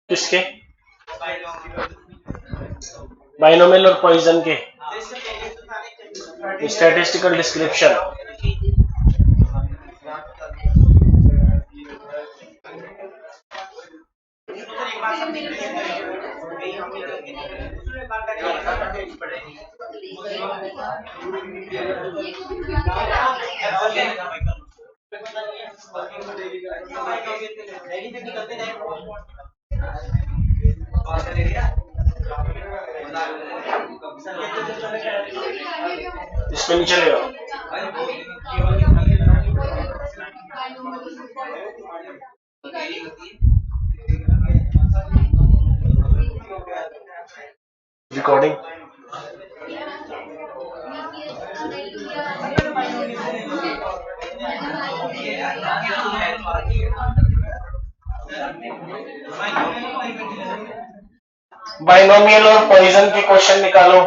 किसके? बाइनोमियल और पॉइजन के स्टैटिस्टिकल डिस्क्रिप्शन। इसमें नहीं चलेगा। रिकॉर्डिंग बाइनोमियल और पॉइजन के क्वेश्चन निकालो।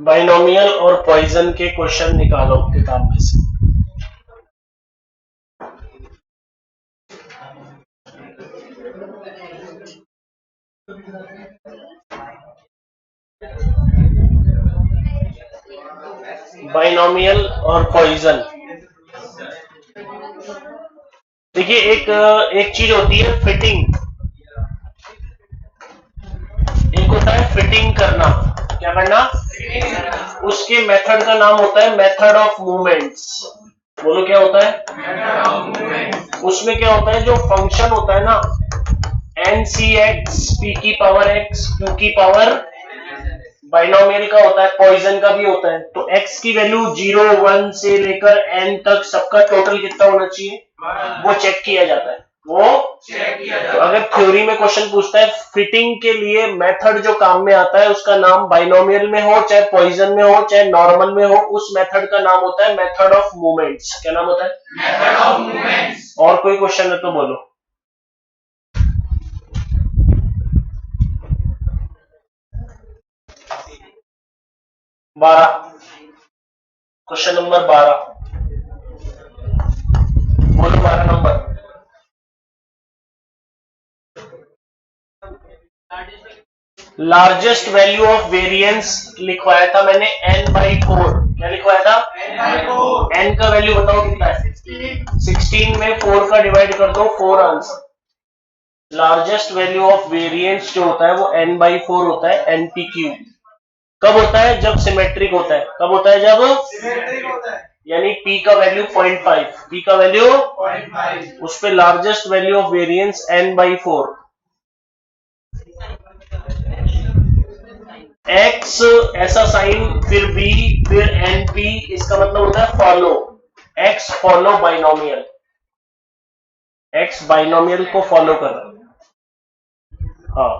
बाइनोमियल और पॉइजन के क्वेश्चन निकालो किताब में से। बाइनोमियल और पॉइजन, देखिए एक चीज होती है फिटिंग, एक होता है फिटिंग करना। क्या करना? उसके मेथड का नाम होता है मेथड ऑफ मूवमेंट्स। बोलो क्या होता है? उसमें क्या होता है, जो फंक्शन होता है ना NCX P की पावर X Q की पावर, बाइनोमियल का होता है, पॉइजन का भी होता है। तो x की वैल्यू 0, 1 से लेकर n तक सबका टोटल कितना होना चाहिए, वो चेक किया जाता है। तो अगर थ्योरी में क्वेश्चन पूछता है फिटिंग के लिए मेथड जो काम में आता है उसका नाम बाइनोमियल में हो चाहे पॉइजन में हो चाहे नॉर्मल में हो, उस मेथड का नाम होता है मेथड ऑफ मूवमेंट्स। क्या नाम होता है? Method of movements. और कोई क्वेश्चन है तो बोलो। क्वेश्चन नंबर 12 बोलो। 12 number. Largest value of variance लिखवाया था मैंने n/4। क्या लिखवाया था? n का वैल्यू बताओ कितना है? 16 में 4 का डिवाइड कर दो, 4 answer. Largest value of variance जो होता है वो n/4 होता है, NPQ। कब होता है? जब सिमेट्रिक होता है। कब होता है? जब सिमेट्रिक होता है, यानी p का वैल्यू 0.5, p का वैल्यू 0.5, उस पे largest value of variance n/4। x ऐसा साइन, फिर b, फिर NP, इसका मतलब होता है follow. x follow binomial, x binomial को फॉलो कर रहा है। हाँ,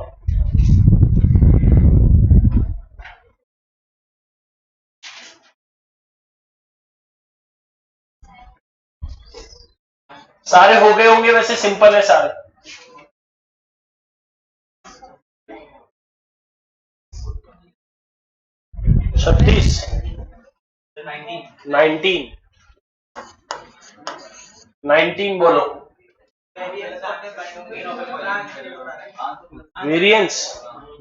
सारे हो गए होंगे, वैसे सिंपल है सारे। छत्तीस 19 बोलो।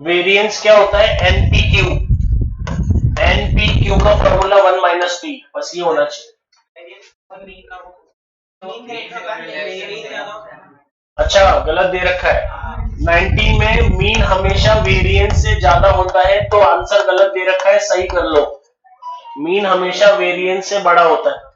वेरिएंस क्या होता है? NPQ का फॉर्मूला 1 - p, बस ये होना चाहिए। अच्छा, गलत दे रखा है। 19 में मीन हमेशा वेरिएंस से ज्यादा होता है, तो आंसर गलत दे रखा है, सही कर लो। मीन हमेशा वेरिएंस से बड़ा होता है।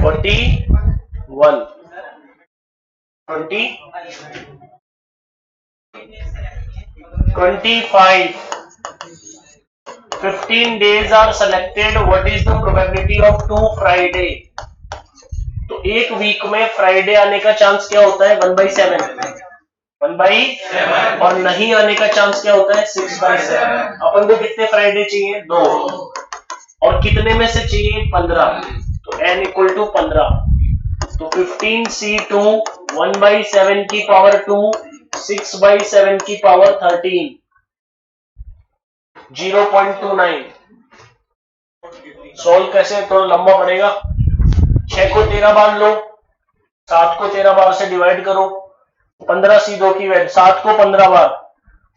$41, $25, 15 days are selected. What is the probability of 2 Friday? तो एक वीक में फ्राइडे आने का चांस क्या होता है? 1/7, 1/7, और नहीं आने का चांस क्या होता है? 6/7। अपन को कितने फ्राइडे चाहिए? 2। और कितने में से चाहिए 15, तो n इक्वल टू 15, तो 15c2 1/7 की पावर 2 6/7 की पावर 13 0.29। सोल्व कैसे, थोड़ा लंबा पड़ेगा। 6 को 13 बार लो, 7 को 13 बार से डिवाइड करो, 15c2 की वैल्यू 7 को 15 बार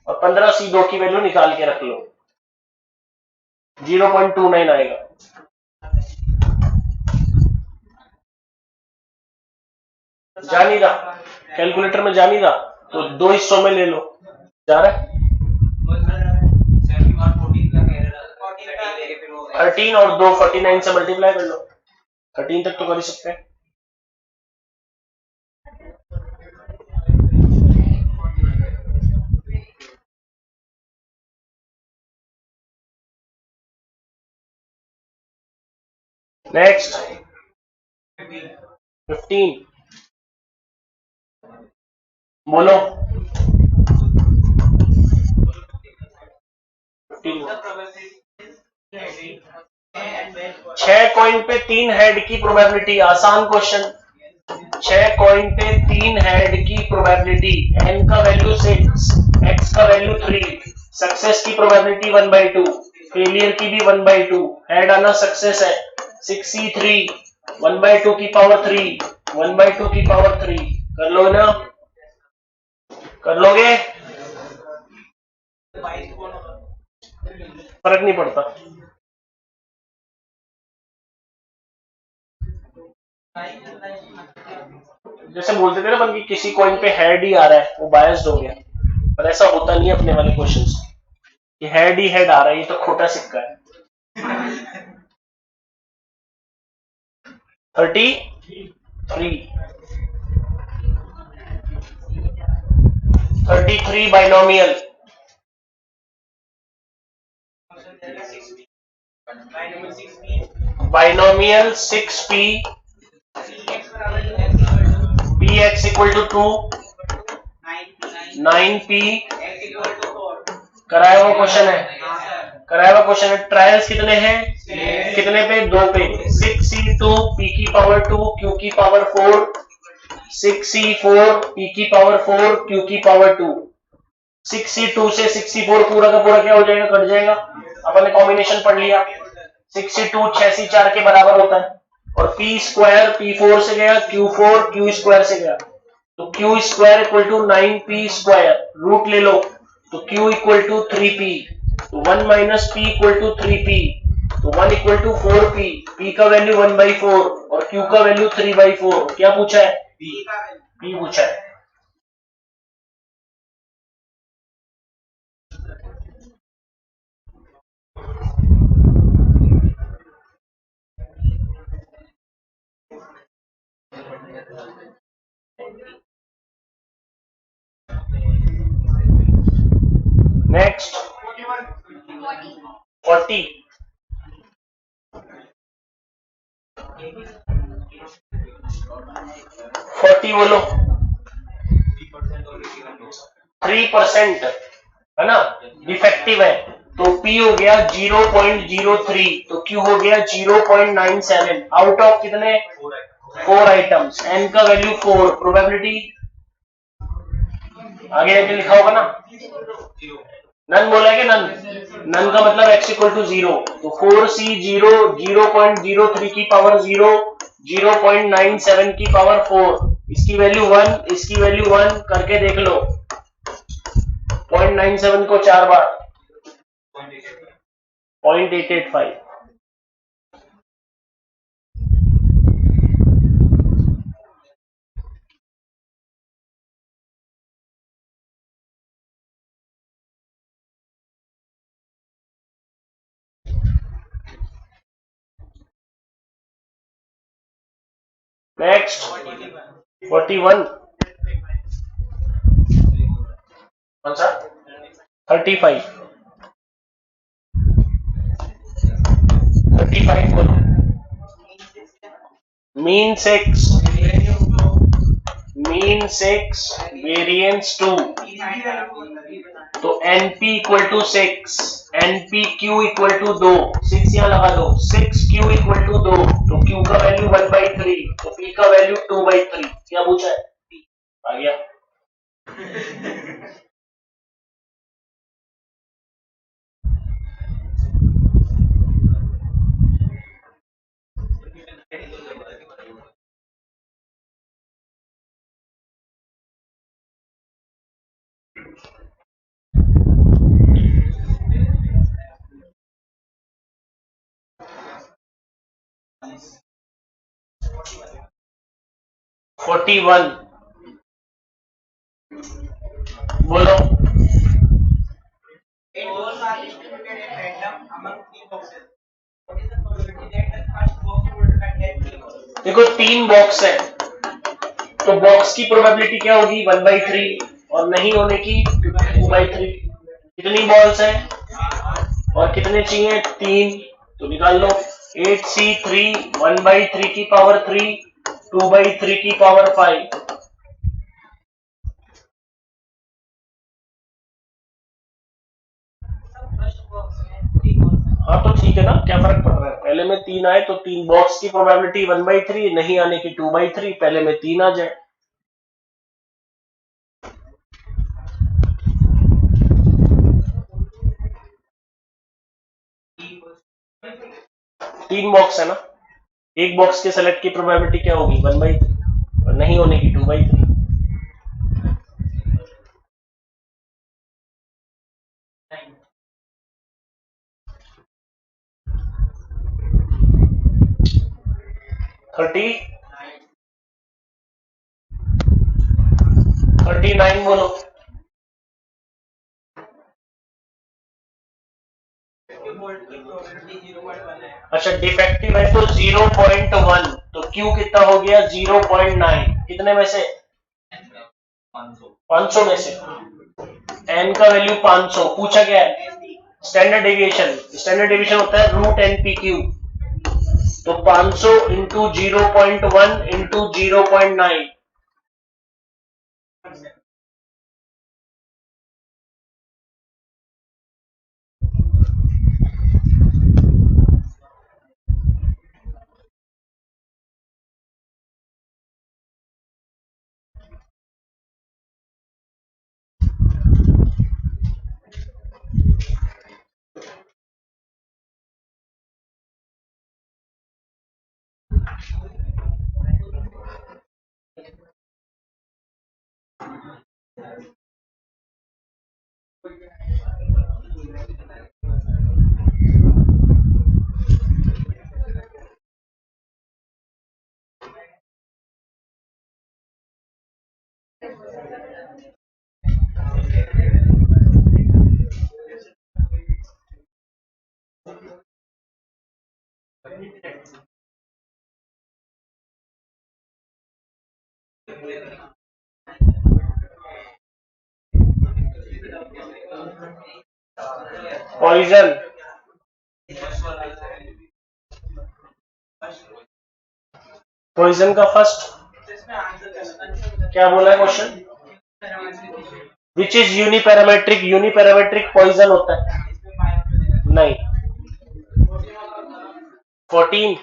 और 15c2 की वैल्यू निकाल के रख लो, 0.29 आएगा। जा नहीं रहा, कैलकुलेटर में जा नहीं रहा, तो 2 हिस्सों में ले लो। जा रहा है 13 और 2 49 से मल्टीप्लाई कर लो, 13 तक तो कर ही सकते हैं। नेक्स्ट 15 बोलो। 6 कॉइन पे 3 हेड की प्रोबेबिलिटी, आसान क्वेश्चन। 6 कॉइन पे 3 हेड की प्रोबेबिलिटी, n का वैल्यू 6, x का वैल्यू 3, सक्सेस की प्रोबेबिलिटी 1/2, फेलियर की भी 1/2, हेड आना सक्सेस है, 6c3 1/2 की पावर 3 1/2 की पावर 3, कर लो ना, कर लोगे, फर्क नहीं पड़ता। जैसे बोलते थे ना बल्कि किसी कॉइन पे हेड ही आ रहा है, वो बायस्ड हो गया, पर ऐसा होता नहीं है अपने वाले क्वेश्चन से कि हेड ही हेड आ रहा है, ये तो खोटा सिक्का है। 33 binomial, binomial 6p px equal to 2 9p, कराया हुआ क्वेश्चन है, कराया हुआ क्वेश्चन है। ट्रायल्स कितने हैं, कितने पे, 2 पे, 6c2 p की पावर 2 q की पावर 4, 6c4 p की पावर 4 q की पावर 2, 6c2 से 6c4 पूरा का पूरा क्या हो जाएगा, कट जाएगा, अपन ने कॉम्बिनेशन पढ़ लिया, 6c2 6c4 के बराबर होता है, और p स्क्वायर p4 से गया, q4 q स्क्वायर से गया, तो q square equal to 9p square, root ले लो, तो q इक्वल टू 3p, तो 1 minus p equal to 3p, तो 1 इक्वल टू 4p, p का वैल्यू 1/4 और q का वैल्यू 3/4। क्या पूछा है, p पूछा है। नेक्स्ट 40 बोलो, 3% है ना, डिफेक्टिव है, तो P हो गया 0.03, तो Q हो गया 0.97, आउट ऑफ कितने, 4 आइटम्स, n का वैल्यू 4, प्रोबेबिलिटी आगे आगे लिखा होगा ना, नन बोला है कि नन, नन का मतलब x इक्वल टू 0, तो 4c0 0.03 की पावर 0 0.97 की पावर 4, इसकी वैल्यू 1, इसकी वैल्यू 1 करके देख लो, 0.97 को 4 बार 0.885। नेक्स्ट 41, कौन सा, 35 को मीन 6 वेरिएंस 2, तो np equal to 6, NPQ equal to 2, 6 यहाँ लगा दो, 6Q इक्वल टू 2, तो Q का वैल्यू 1/3, तो P का वैल्यू 2/3। क्या पूछा है? आ गया। फोर्टी वन बोलो। देखो 3 बॉक्स है, तो बॉक्स की प्रोबेबिलिटी क्या होगी? 1/3, और नहीं होने की 2/3। कितनी बॉल्स हैं और कितने चाहिए? 3, तो निकाल लो। 8C3 1/3 की पावर 3, 2/3 की पावर 5। हाँ तो ठीक है ना, क्या फर्क पड़ रहा है? पहले में 3 आए तो 3 बॉक्स की प्रोबेबिलिटी 1/3, नहीं आने की 2/3, पहले में 3 आ जाए। तीन बॉक्स है ना, एक बॉक्स के सेलेक्ट की प्रोबेबिलिटी क्या होगी? 1/3, और नहीं होने की 2/3। 39 बोलो। अच्छा डिफेक्टिव है तो 0.1, तो Q कितना हो गया? 0.9। कितने में से? 500 में से। N का वैल्यू 500 पूछा गया है। स्टैंडर्ड डेविएशन, स्टैंडर्ड डेविएशन होता है √NPQ, तो 500 इंटू 0.1 इंटू 0.9। पॉइजन, पॉइजन का फर्स्ट क्या बोला है question? Which is uniparametric, uniparametric Poisson होता है? नहीं। 14,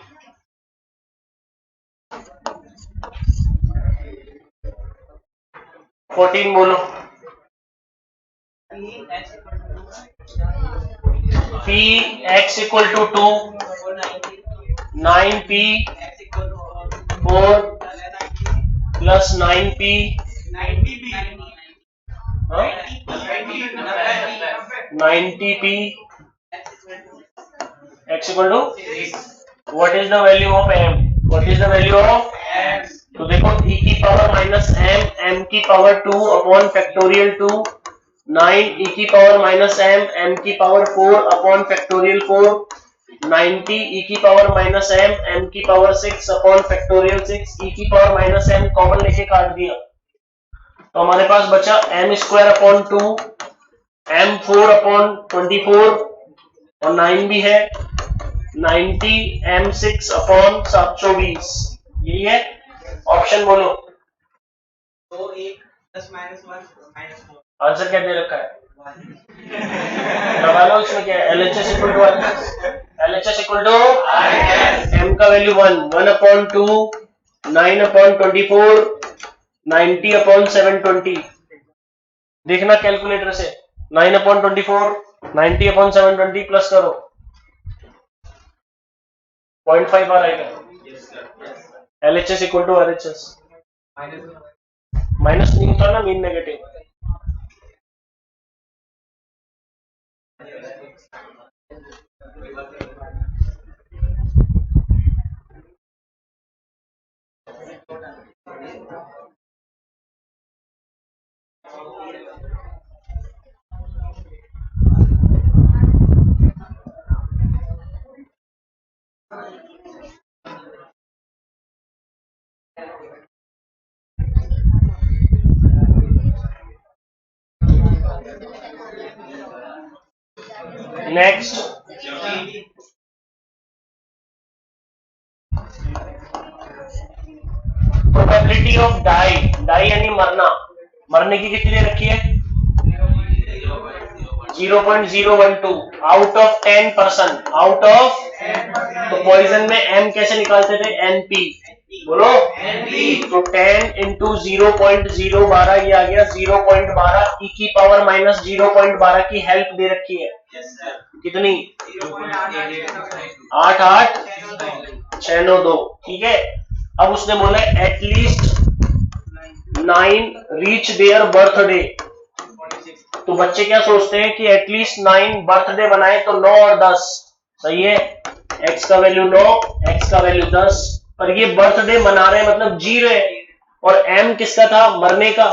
बोलो। P x equal to 2, 9P 4 plus 9P 90P x equal to, what is the value of m? What is the value of m? तो देखो e की पावर माइनस m, m की power 2 upon factorial 2, 9 e की power minus m, m की power 4 upon factorial 4, 90 e की power minus m, m की power 6 upon factorial 6, e की power minus m common लेके काट दिया, तो हमारे पास बचा m square upon 2, m 4 upon 24, और 9 भी है 90 m 6 अपॉन 720। यही है ऑप्शन, बोलो। आंसर क्या दे रखा है? लगा लो इसमें क्या है, LHS equal to LHS equal to m का वैल्यू 1/2 9/24 90/720। देखना कैलकुलेटर से 9/24 90/720 प्लस करो 0.5 आ रहेगा। LHS equal to RHS minus नहीं होता ना, mean negative. Next probability of die यानी मरने की कितनी दे रखी है 0.012 आउट ऑफ 10%। आउट ऑफ तो पॉइजन में m कैसे निकालते थे NP बोलो तो 10 इंटू 0.012 ये आ गया 0.12 e की पावर माइनस 0.12 की हेल्प दे रखी है कितनी 88692। ठीक है, अब उसने बोला एटलीस्ट 9 रीच देयर बर्थडे। तो बच्चे क्या सोचते हैं कि एटलीस्ट 9 बर्थडे बनाए तो 9 और 10 सही है। x का वैल्यू 9 x का वैल्यू 10 पर ये बर्थडे मना रहे मतलब जी रहे और m किसका था मरने का।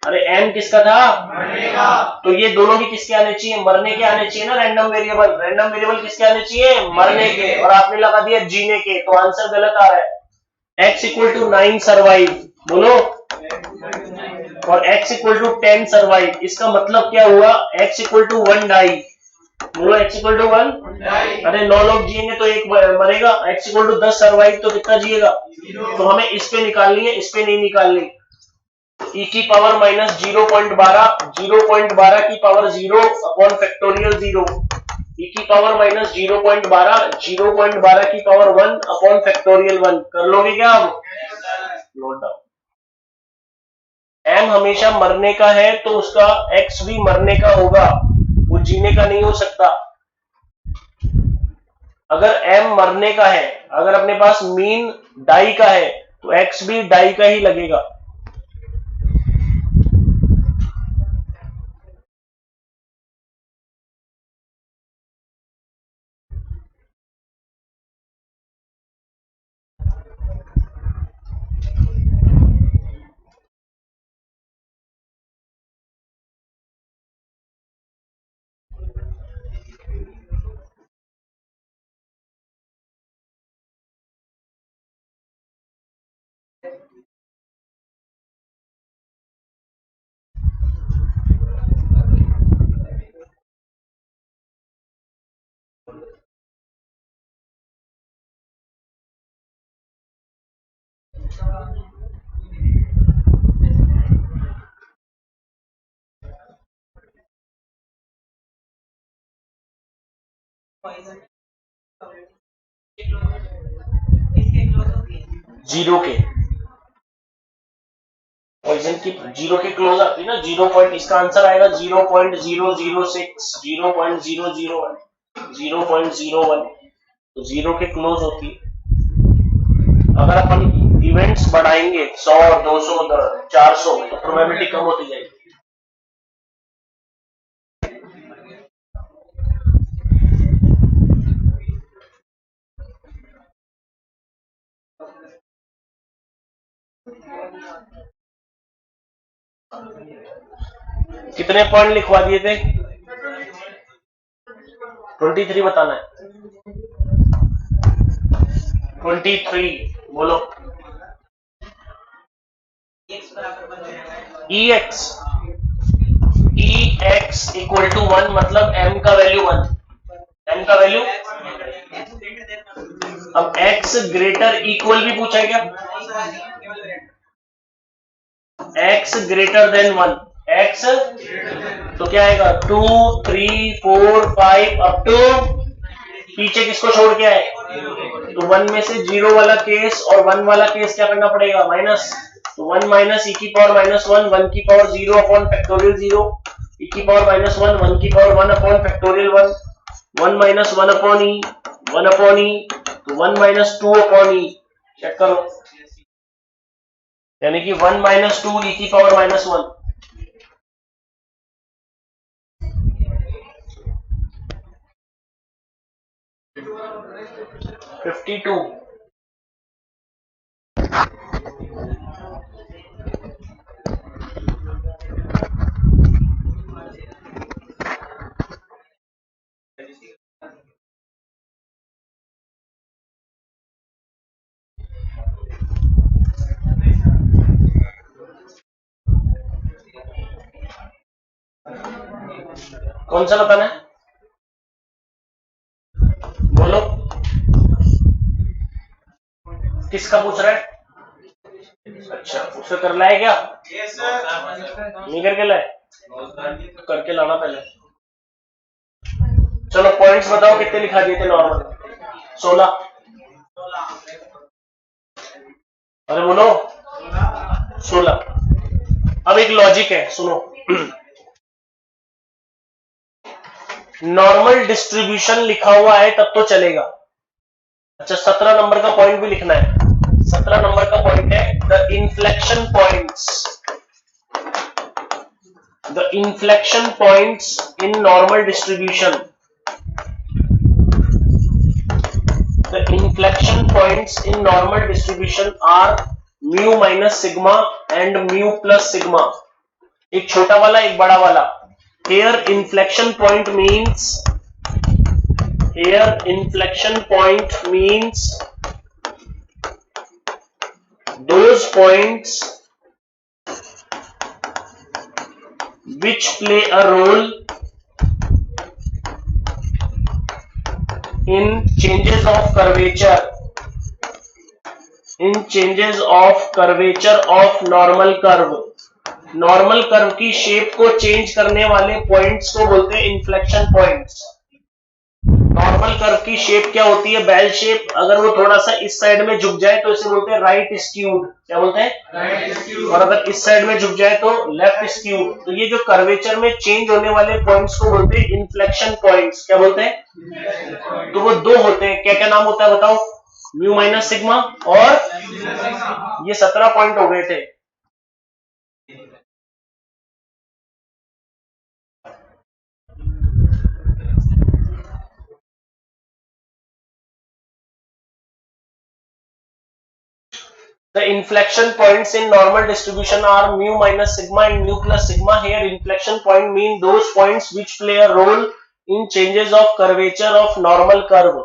अरे m किसका था मरने का तो ये दोनों भी किसके आने चाहिए मरने के आने चाहिए ना। रैंडम वेरिएबल किसके आने चाहिए मरने के और आपने लगा दिया जीने के तो आंसर गलत आ रहा है। x इक्वल टू 9 सर्वाइव बोलो और x इक्वल टू 10 सर्वाइव। इसका मतलब क्या हुआ x इक्वल टू 1 डाई बोलो x इक्वल टू 1 अरे 9 लोग जिएंगे तो एक मरेगा। x इक्वल टू 10 सर्वाइव तो कितना जिएगा तो हमें इस पे निकालनी है इस पे नहीं निकालनी। e की पावर माइनस 0.12 की पावर 0 अपॉन फैक्टोरियल 0 e की पावर माइनस 0.12 की पावर 1 अपॉन फैक्टोरियल 1 कर लोगे क्या आप नोट डाउन। m हमेशा मरने का है तो उसका x भी मरने का होगा वो जीने का नहीं हो सकता। अगर m मरने का है अगर अपने पास मीन डाई का है तो x भी डाई का ही लगेगा। जीरो के पॉइजन की 0 के क्लोज आती है ना 0 पॉइंट इसका आंसर आएगा 0.006 0.001 0.01 तो 0 के क्लोज होती है। अगर अपन इवेंट्स बढ़ाएंगे 100 200 400 तो प्रोबेबिलिटी कम होती जाएगी। कितने पॉइंट लिखवा दिए थे 23 बताना है 23 बोलो ex इक्वल टू 1 मतलब m का वैल्यू 1 m का वैल्यू अब x ग्रेटर इक्वल भी पूछा है क्या x ग्रेटर देन 1 x, तो क्या आएगा 2 3 4 5 अप टू पीछे किसको छोड़ के आए, तो 1 में से 0 वाला केस और 1 वाला केस क्या करना पड़ेगा, माइनस, तो 1 माइनस e की पावर -1 1 की पावर 0 अपॉन फैक्टोरियल 0 e की पावर -1 1 की power 1 upon factorial 1 1 minus 1 upon e 1 upon e, तो 1 माइनस 2 अपॉन e, चेक करो, यानी कि 1 माइनस 2 e की पावर -1, 52। कौन सा बताना है, बोलो, किसका पूछ रहा है, अच्छा उसे कर लाए क्या, नहीं करके लाए, करके लाना पहले। चलो पॉइंट्स बताओ कितने लिखा दिए थे नॉर्मल, 16, अरे बोलो 16। अब एक लॉजिक है, सुनो, नॉर्मल डिस्ट्रीब्यूशन लिखा हुआ है तब तो चलेगा। अच्छा 17 नंबर का पॉइंट भी लिखना है, 17 नंबर का पॉइंट है the inflection points in normal distribution, the inflection points in normal distribution are mu minus sigma and mu plus sigma, एक छोटा वाला एक बड़ा वाला। here inflection point means those points which play a role in changes of curvature of normal curve, normal curve की shape को change करने वाले पॉइंट्स को बोलते हैं इन्फ्लेक्शन पॉइंट्स। नॉर्मल कर्व की शेप क्या होती है, बेल शेप, अगर वो थोड़ा सा इस साइड में झुक जाए तो इसे बोलते हैं राइट स्क्यूड, क्या बोलते हैं, राइट स्क्यूड, और अगर इस साइड में झुक जाए तो लेफ्ट स्क्यूड। तो ये जो कर्वेचर में चेंज होने वाले पॉइंट्स को बोलते हैं इन्फ्लेक्शन पॉइंट्स, क्या बोलते हैं, तो वो दो होते हैं, क्या क्या नाम होता है बताओ, म्यू माइनस सिग्मा और ये 17 पॉइंट हो गए थे। The inflection points in normal distribution are mu minus sigma and mu plus sigma. Here inflection point mean those points which play a role in changes of curvature of normal curve.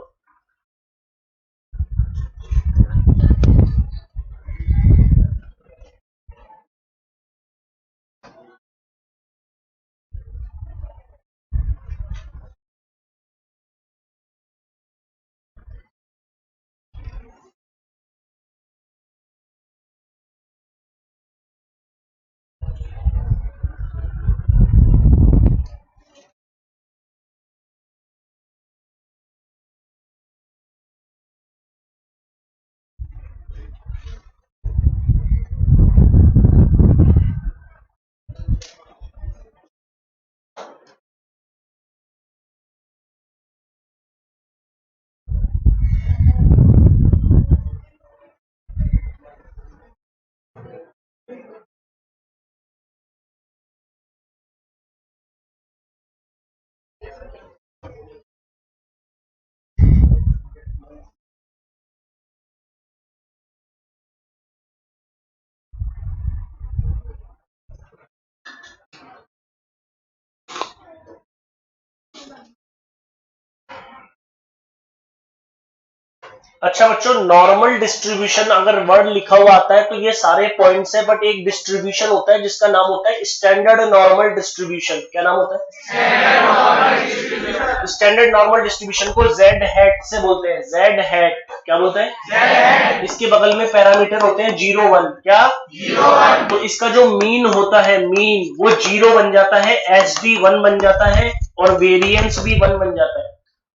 अच्छा बच्चों, normal distribution अगर word लिखा हुआ आता है तो ये सारे पॉइंट्स है, बट एक डिस्ट्रीब्यूशन होता है जिसका नाम होता है स्टैंडर्ड नॉर्मल डिस्ट्रीब्यूशन। क्या नाम होता है? स्टैंडर्ड नॉर्मल डिस्ट्रीब्यूशन को जेड हैट से बोलते हैं। जेड हैट क्या बोलते हैं? इसके बगल में पैरामीटर होते हैं 0 1। क्या 0 1? तो इसका जो मीन होता है, मीन वो 0 बन जाता है, एस भी 1 बन जाता है और वेरिएंस भी 1 बन जाता है।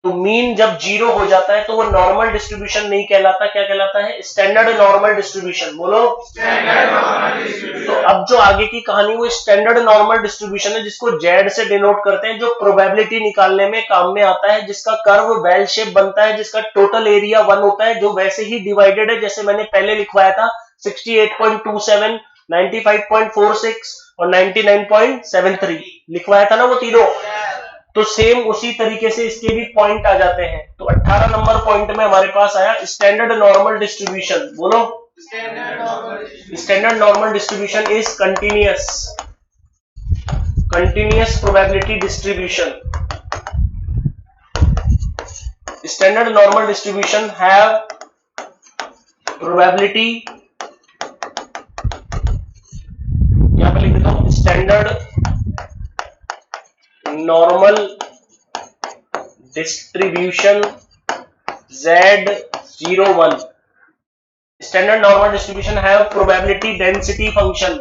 तो मीन जब 0 हो जाता है तो वो नॉर्मल डिस्ट्रीब्यूशन नहीं कहलाता। क्या कहलाता है? Standard normal distribution. बोलो स्टैंडर्ड नॉर्मल डिस्ट्रीब्यूशन। तो अब जो आगे की कहानी वो स्टैंडर्ड नॉर्मल डिस्ट्रीब्यूशन है, जिसको जेड से डिनोट करते हैं, जो प्रोबेबिलिटी निकालने में काम में आता है, जिसका कर्व बेल शेप बनता है, जिसका टोटल एरिया 1 होता है, जो वैसे ही डिवाइडेड है जैसे मैंने पहले लिखवाया था 68.27, 95.46 और 99.73 लिखवाया था ना वो तीनों। तो सेम उसी तरीके से इसके भी पॉइंट आ जाते हैं। तो 18 नंबर पॉइंट में हमारे पास आया स्टैंडर्ड नॉर्मल डिस्ट्रीब्यूशन। बोलो standard normal distribution is continuous probability distribution. Standard normal distribution have probability, यहां पे लिख देता हूं standard normal distribution Z01। Standard normal distribution have probability density function.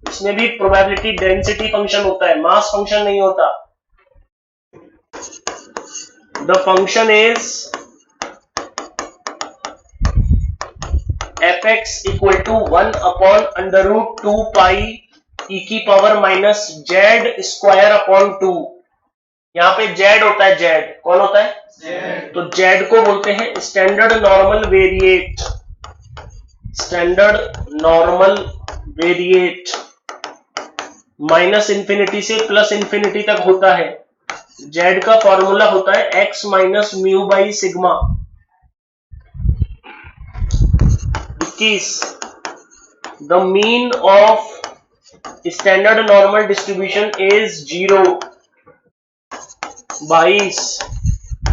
इसमें भी प्रोबेबिलिटी डेंसिटी फंक्शन होता है, मास फंक्शन नहीं होता। The function is fx equal to 1 upon under root 2 pi e की power minus z square upon 2। यहाँ पे Z होता है, जेड कौन होता है? जेड। तो जेड को बोलते हैं standard normal variate. Standard normal variate minus infinity से प्लस इंफिनिटी तक होता है। जेड का फॉर्मूला होता है x minus mu by sigma. 21 the mean of standard normal distribution is 0। 22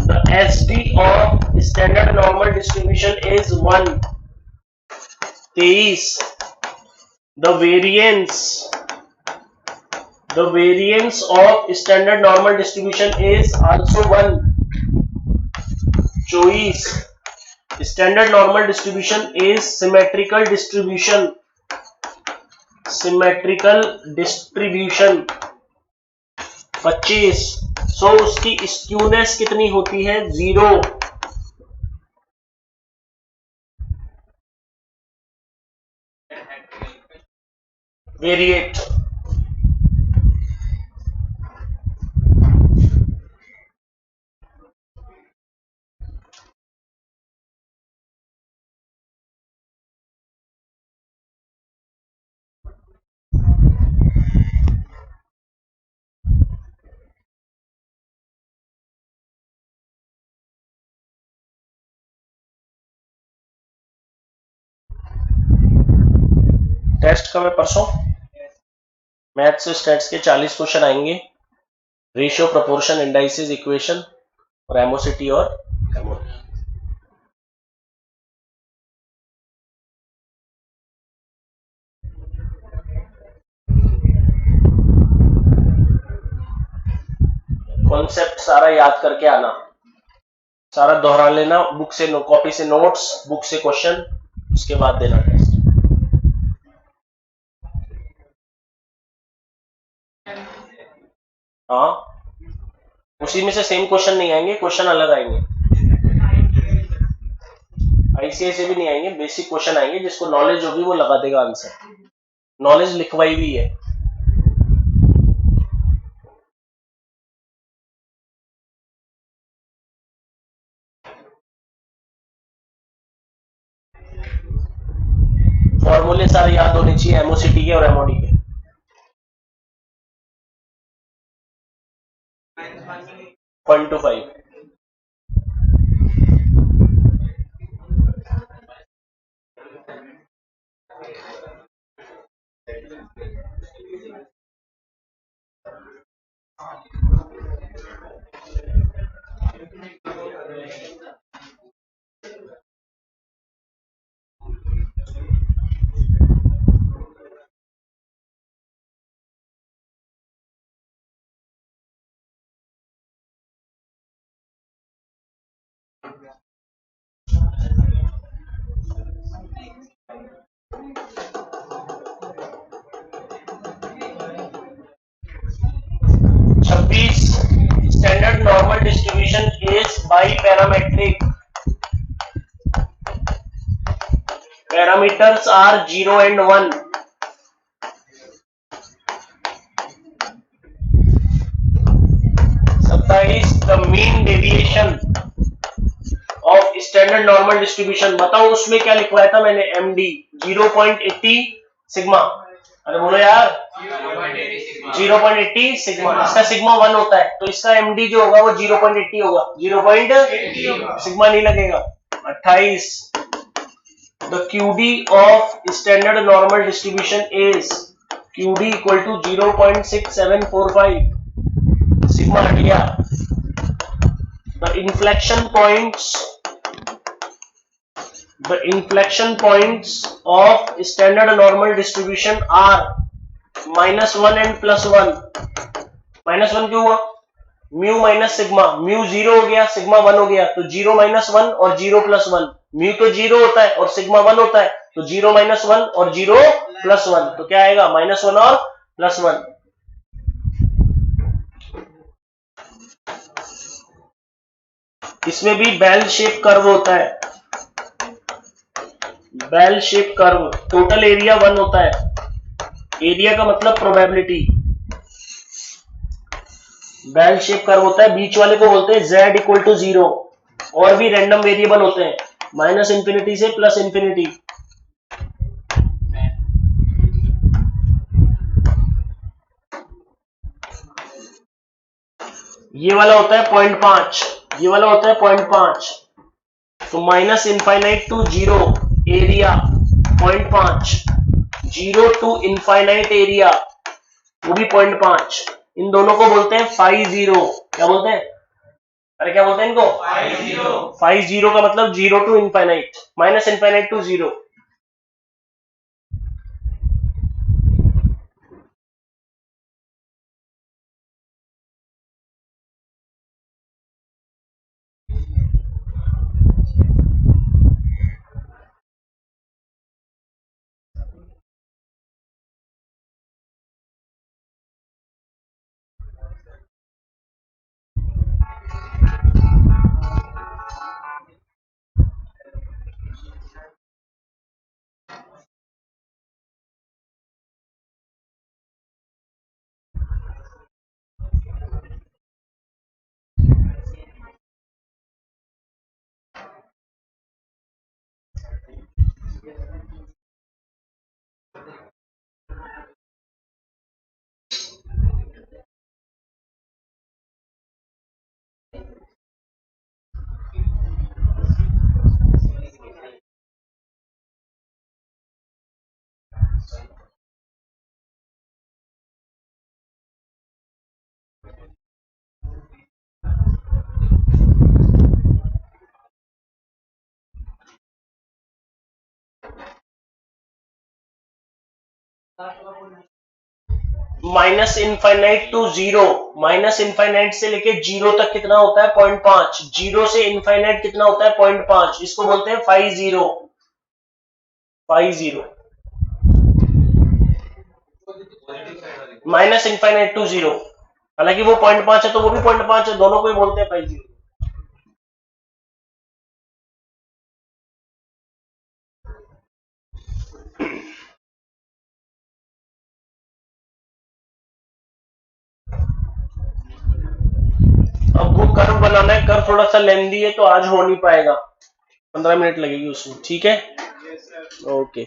the SD of standard normal distribution is 1। 23 the variance of standard normal distribution is also 1। 24 standard normal distribution is symmetrical distribution। 25 सो उसकी skewness कितनी होती है? 0। Variate test का मैं परसों maths से stats के 40 question आएंगे, रेशियो, प्रोपोर्शन, इंडाइसिस, इक्वेशन और एमोसिटी और एमोनिया। कॉन्सेप्ट सारा याद करके आना, सारा दोहरा लेना, बुक से कॉपी से नोट्स, बुक से क्वेश्चन, उसके बाद देना टेस्ट। हाँ, उसी में से सेम क्वेश्चन नहीं आएंगे, क्वेश्चन अलग आएंगे। आईसीआई से भी नहीं आएंगे, बेसिक क्वेश्चन आएंगे, जिसको नॉलेज होगी वो लगा देगा आंसर। नॉलेज लिखवाई हुई है। फॉर्मूले सारे याद होने चाहिए एमओसीटी के और एमओडी के। 0.25 this standard normal distribution is biparametric. Parameters are 0 and 1. Is the mean deviation of standard normal distribution. बताओ उसमें क्या लिखवाया था मैंने, MD 0.80 सिग्मा. अरे बोलो यार 0.80 सिग्मा. इसका सिग्मा 1 होता है तो इसका MD जो होगा वो 0.80 होगा. 0.80 सिग्मा नहीं लगेगा. 28 the QD of standard normal distribution is QD equal to 0.6745. Sigma हट गया. The inflection points of standard normal distribution are -1 and +1. -1 क्यों हुआ? Mu minus sigma. म्यू 0 हो गया, सिग्मा 1 हो गया, तो 0 - 1 और 0 + 1. म्यू तो 0 होता है और सिग्मा 1 होता है, तो 0 - 1 और 0 + 1. तो क्या आएगा? -1 और +1. इसमें भी बेल शेप कर्व होता है. Bell shape curve. Total area 1 होता है. एरिया का मतलब प्रोबेबिलिटी. बेल शेप कर्व होता है. बीच वाले को बोलते हैं z = 0. और भी रैंडम वेरिएबल होते हैं -∞ से +∞. ये वाला होता है 0.5. ये वाला होता है 0.5. तो -∞ to 0 एरिया 0.5. 0 to ∞ एरिया वो भी 0.5. इन दोनों को बोलते हैं फाई 0. क्या बोलते हैं? अरे क्या बोलते हैं इनको? फाई 0 का मतलब 0 to ∞, -∞ to 0. -∞ to 0. -∞ से लेके 0 तक कितना होता है? 0.5. 0 से ∞ कितना होता है? 0.5. इसको बोलते हैं फाई 0. फाई 0. -∞ to 0. हालांकि वो 0.5 है तो वो भी 0.5 है. दोनों को ही बोलते हैं फाई 0. अब वो कर्व बनाना है. कर्व थोड़ा सा लेंदी है तो आज हो नहीं पाएगा. 15 मिनट लगेगी उसमें. ठीक है? ओके.